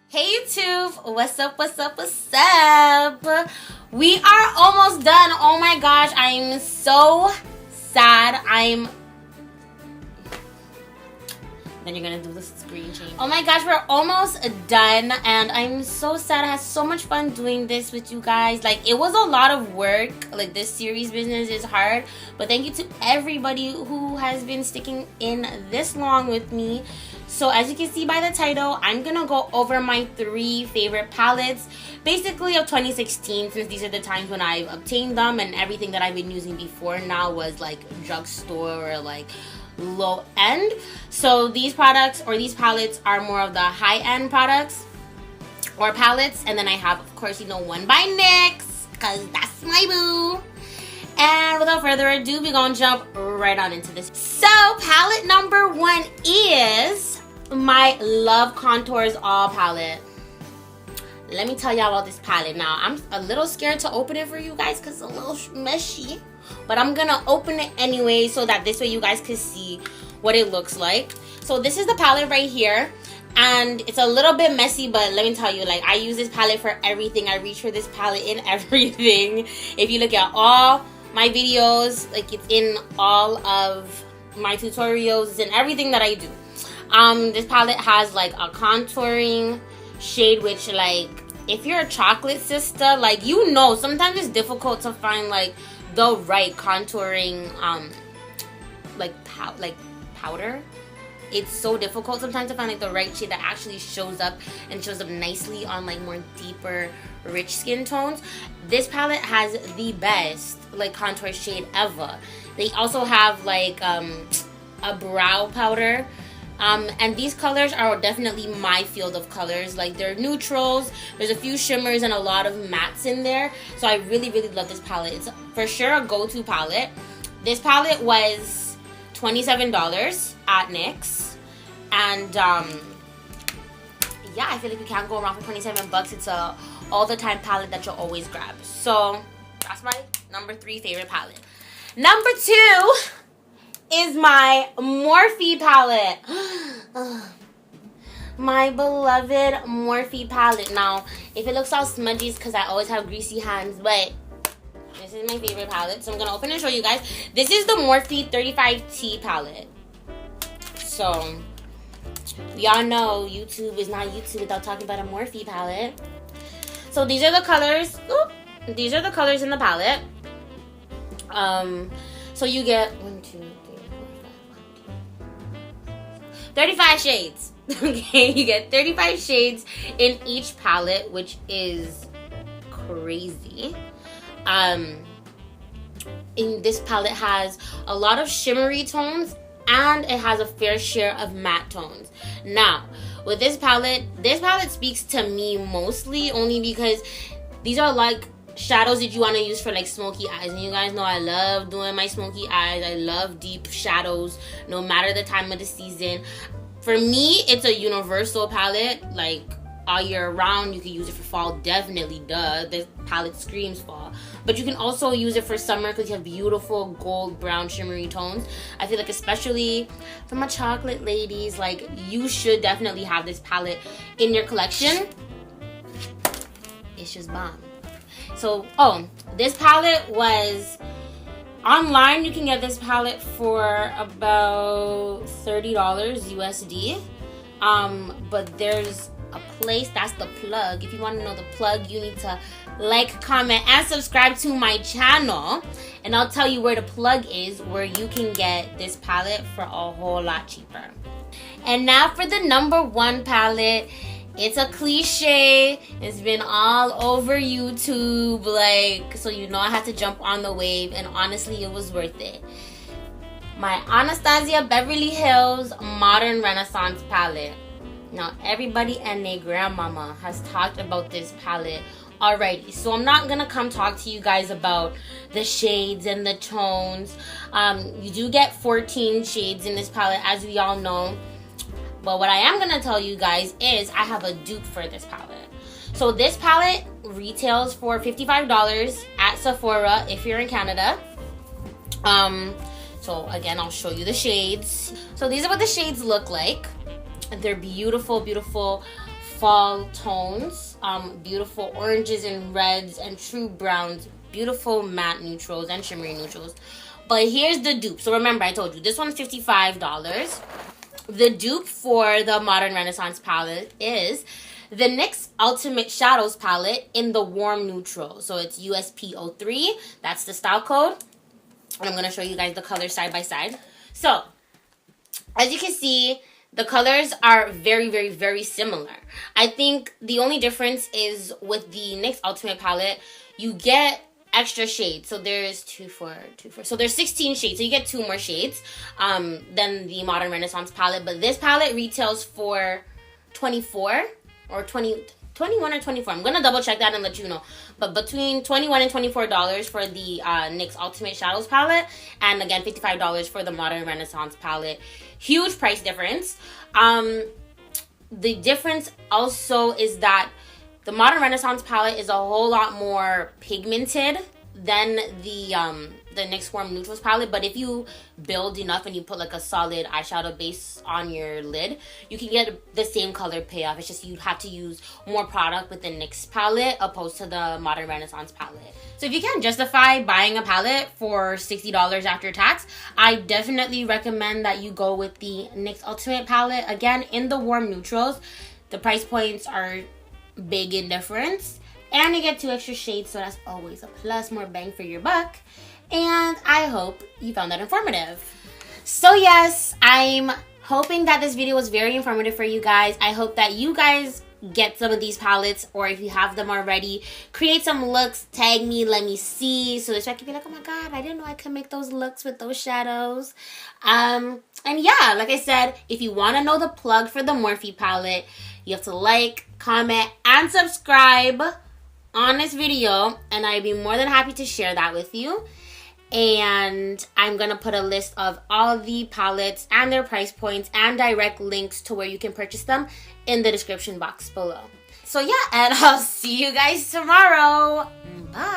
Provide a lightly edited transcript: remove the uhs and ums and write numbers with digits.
Hey YouTube, what's up, what's up, what's up? We are almost done. Oh my gosh, I'm so sad. Then you're gonna do the screen change. Oh my gosh, we're almost done and I'm so sad. I had so much fun doing this with you guys. Like, it was a lot of work. Like, this series business is hard, but thank you to everybody who has been sticking in this long with me. So as you can see by the title, I'm gonna go over my 3 favorite palettes, basically of 2016, since these are the times when I've obtained them, and everything that I've been using before now was like drugstore or like low end. So these products or these palettes are more of the high end products or palettes. And then I have, of course, One by NYX, because that's my boo. And without further ado, we're gonna jump right on into this. So palette number 1 is my Love Contours All palette. Let me tell y'all about this palette. Now, I'm a little scared to open it for you guys because it's a little messy, but I'm gonna open it anyway so that this way you guys can see what it looks like. So this is the palette right here, and it's a little bit messy, but let me tell you, like, I use this palette for everything. I reach for this palette in everything. If you look at all my videos, like, it's in all of my tutorials, it's in everything that I do. This palette has like a contouring shade, which, like, if you're a chocolate sister, like, sometimes it's difficult to find like the right contouring like powder. It's so difficult sometimes to find like the right shade that actually shows up nicely on like more deeper rich skin tones. This palette has the best like contour shade ever. They also have like a brow powder. And these colors are definitely my field of colors. Like, they're neutrals, there's a few shimmers and a lot of mattes in there. So I really, really love this palette. It's for sure a go-to palette. This palette was $27 at NYX. And yeah, I feel like you can't go wrong for 27 bucks. It's a all-the-time palette that you'll always grab. So that's my number 3 favorite palette. Number 2 is my Morphe palette. My beloved Morphe palette. Now, if it looks all smudgy, it's because I always have greasy hands, but this is my favorite palette, so I'm gonna open and show you guys. This is the Morphe 35T palette. So we all know YouTube is not YouTube without talking about a Morphe palette. So these are the colors. These are the colors in the palette. So you get 35 shades. Okay, you get 35 shades in each palette, which is crazy. In this palette has a lot of shimmery tones and it has a fair share of matte tones. Now, with this palette speaks to me mostly only because these are like shadows that you want to use for like smoky eyes, and you guys know I love doing my smoky eyes. I love deep shadows no matter the time of the season. For me, it's a universal palette, like all year round. You can use it for fall, definitely, this palette screams fall, but you can also use it for summer because you have beautiful gold, brown, shimmery tones. I feel like especially for my chocolate ladies, like, you should definitely have this palette in your collection. It's just bomb. So, this palette was online. You can get this palette for about $30 USD. But there's a place, that's the plug. If you want to know the plug, you need to like, comment, and subscribe to my channel. And I'll tell you where the plug is, where you can get this palette for a whole lot cheaper. And now for the number 1 palette. It's a cliche. It's been all over YouTube, like, so I had to jump on the wave, and honestly, it was worth it. My Anastasia Beverly Hills Modern Renaissance palette. Now, everybody and their grandmama has talked about this palette already, so I'm not gonna come talk to you guys about the shades and the tones. You do get 14 shades in this palette, as we all know. But what I am going to tell you guys is I have a dupe for this palette. So this palette retails for $55 at Sephora if you're in Canada. So again, I'll show you the shades. So these are what the shades look like. They're beautiful, beautiful fall tones, beautiful oranges and reds and true browns, beautiful matte neutrals and shimmery neutrals. But here's the dupe. So remember, I told you this one's $55. The dupe for the Modern Renaissance palette is the NYX Ultimate Shadows palette in the warm neutral. So it's USP03. That's the style code. And I'm going to show you guys the colors side by side. So, as you can see, the colors are very, very, very similar. I think the only difference is with the NYX Ultimate palette, you get extra shades. So there's 2, 4, 2, 4. So there's 16 shades. So you get 2 more shades than the Modern Renaissance palette. But this palette retails for 24 or 21 or 24. I'm gonna double check that and let you know. But between $21 and $24 for the NYX Ultimate Shadows palette, and again $55 for the Modern Renaissance palette. Huge price difference. The difference also is that the Modern Renaissance palette is a whole lot more pigmented than the NYX Warm Neutrals palette. But if you build enough and you put like a solid eyeshadow base on your lid, you can get the same color payoff. It's just you have to use more product with the NYX palette opposed to the Modern Renaissance palette. So if you can't justify buying a palette for $60 after tax, I definitely recommend that you go with the NYX Ultimate palette. Again, in the warm neutrals, the price points are big in difference. And you get 2 extra shades, so that's always a plus, more bang for your buck. And I hope you found that informative. So yes, I'm hoping that this video was very informative for you guys. I hope that you guys get some of these palettes, or if you have them already, create some looks, tag me, let me see, so that I can be like, oh my god, I didn't know I could make those looks with those shadows. And yeah, like I said, if you want to know the plug for the Morphe palette, you have to like, comment, and subscribe on this video, and I'd be more than happy to share that with you. And I'm gonna put a list of all the palettes and their price points and direct links to where you can purchase them in the description box below. So yeah, and I'll see you guys tomorrow. Bye.